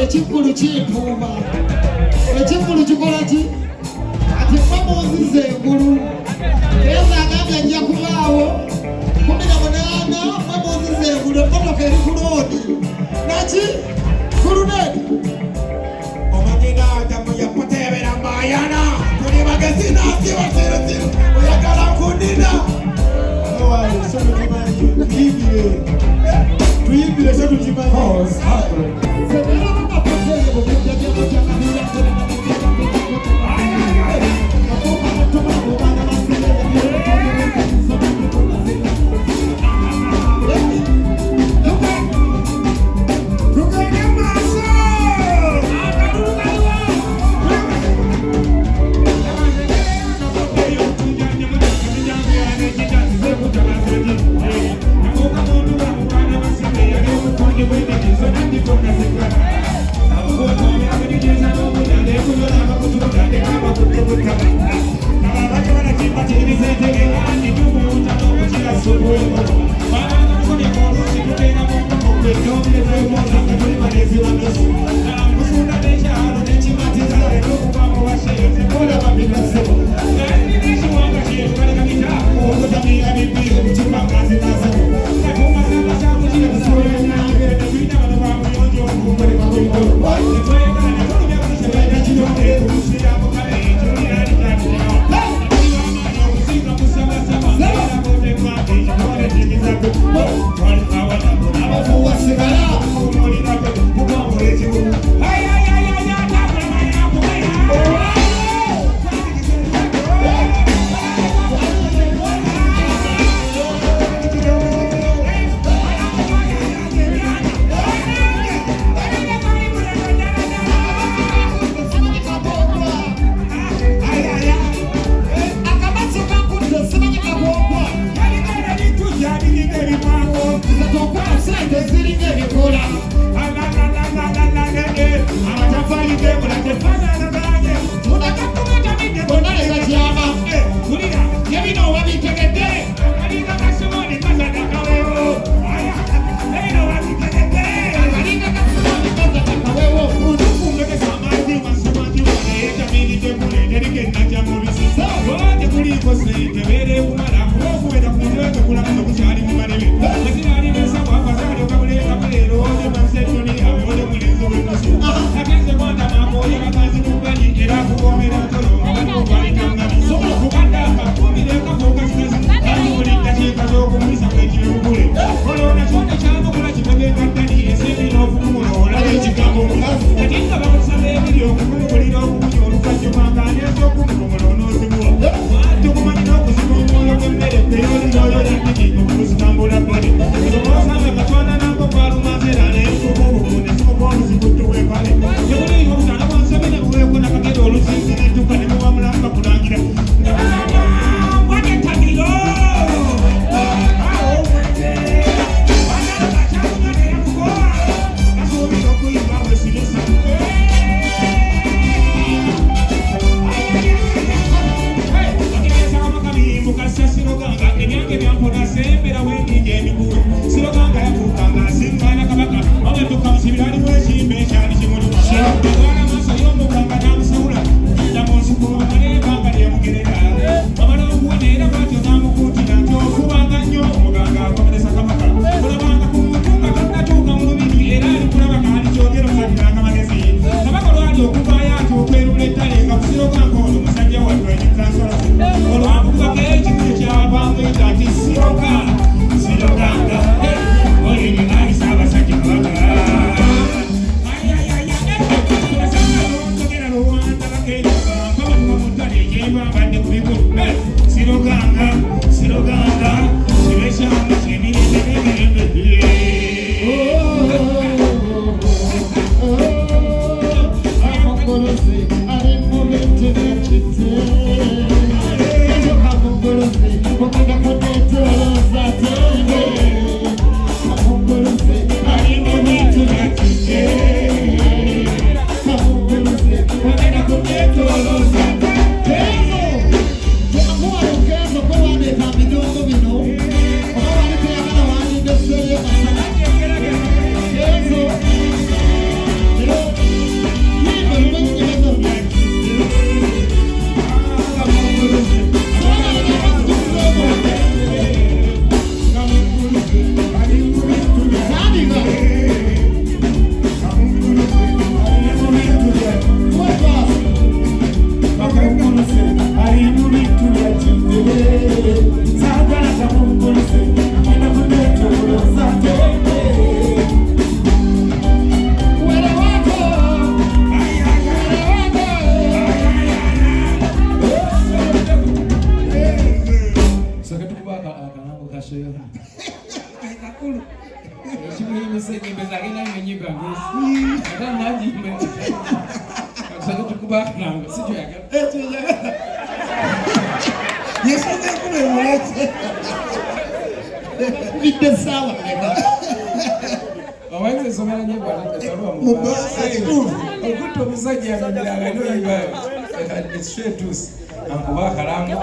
Ekikulu kituuma ekikulu kikola ki ati mwamuzize engulu era agambye ajja kubaawo 18 mwamuzize engulu emmotoka eri ku loodi naki kulunedi omaginaata muyapotebera mbayana tuli bagezi nasiwasirusiru oyagala kundina tuyimbire se tukimanyi Siroganga shoyo. Kakulu. Chimwe message mbeza kina mwenyiba ngesi. Ata naji mwe. Akasaka tukubaka nango sijui yaka. Yesu ndiye kumulete. Vite sawa nega. Awanze somera nye bwana tasalwa mu. Mubasa tu. Okuto message yanabiranga no yiba. It's straight to ankuba kalango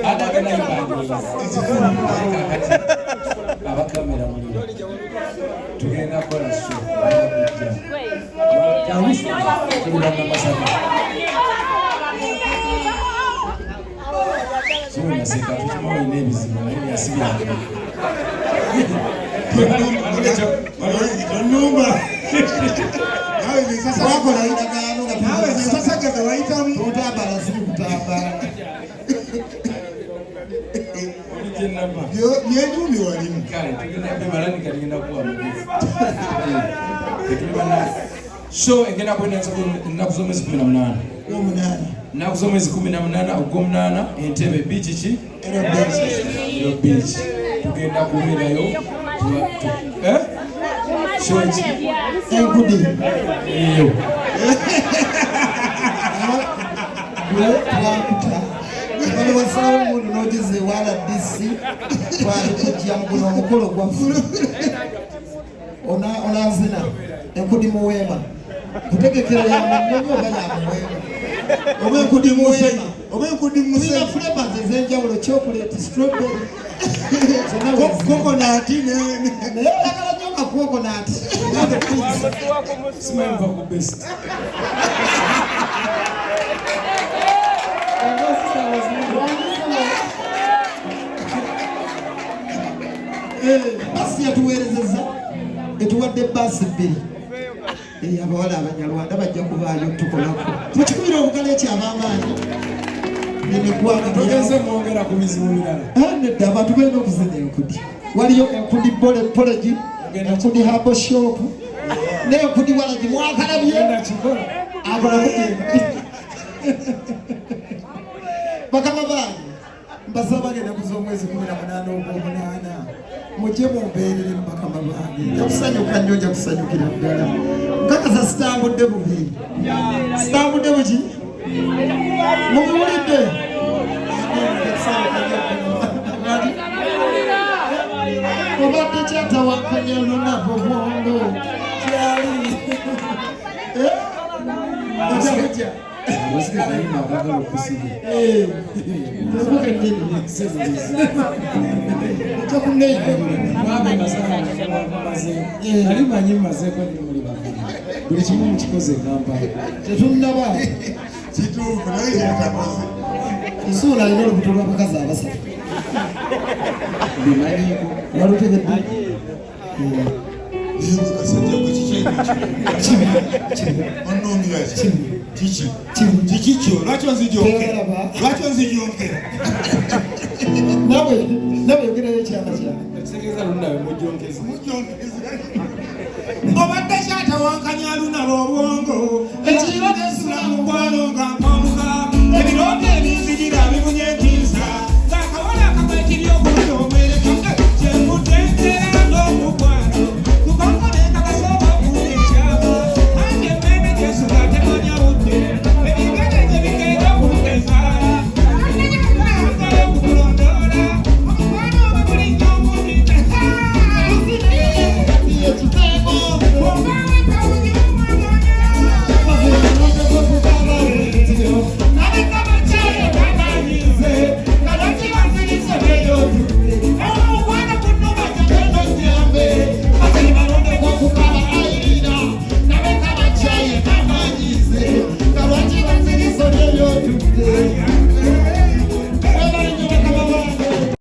ada kana ibandi. Abakamera muri. Tugenda kola show. Tugenda masaka. Sio nasika tuchimao nebizimu na yasikia. Nyumba. Hawe ni sasa wako na ina gano na hawe ni sasa kaza waita mtu utabala si kutaba. Yo yedu ni walimu. Kale tugenda bemalani kalingenda kuwa mbizi. Tekibana show engena kwenda nakusomeza 18. Nakusomeza 18 ogomnana Entebbe beach chi Ero beach. Tugenda kuwerayo. Show chi enkudi. Iyo. Wale wasawo mundu nojize wala DC kwa kujia mkono mukolo kwa ona zina enkudi muwema kutegekera ya mwenyo bali amwema obe enkudi muwema obe enkudi musema zina flavors zenjawulo chocolate strawberry coconut ne akala nyoka coconut smell for best. Basi yatuweerezeza etuwadde basi bbiri abawala abanyarwanda bajja kubaayo tukolako tukikubira obugalo ekyabamaanyi neneggwanga Tugeze mwongera ku mizimu mirala. nedda abantu balina okuzina enkudi waliyo enkudi polegi enkudi habo shop n'enkudi walagi mwakalabye akolamu bakama bange mbasaba ng'ennaku z'omwezi 18 ogw'omunaana mujje mumbeerere mu bakama bange njakusanyuka nnyo nja kusanyukira ddala nkakasa sitambudde bubi sitambudde buki mubiwulidde obadde kyatawankanya lunaku bwongo kyali ojakuja Wasike kayima akagala okusige. tebuke nnene ojja kunneeya Mwabe masana maze. Ali manyi mazeeko nnyo muli bakulu. Buli kimu mukikoze Kampala. tetunnaba kituufu naye kyetakoze nsuula alina olubuto lw'abakazi abasatu Bimanyiiko. walutegedde kasajjako kikyeonongiraki kikikyo lwaki onzijonkera lwaki onzijonkera nawe yogerayo ekyama kyawe Tegeeza lunawe mujonkezi. obadde kyatawankanya lunaba obwongo ekiro nesula mu bwalo nga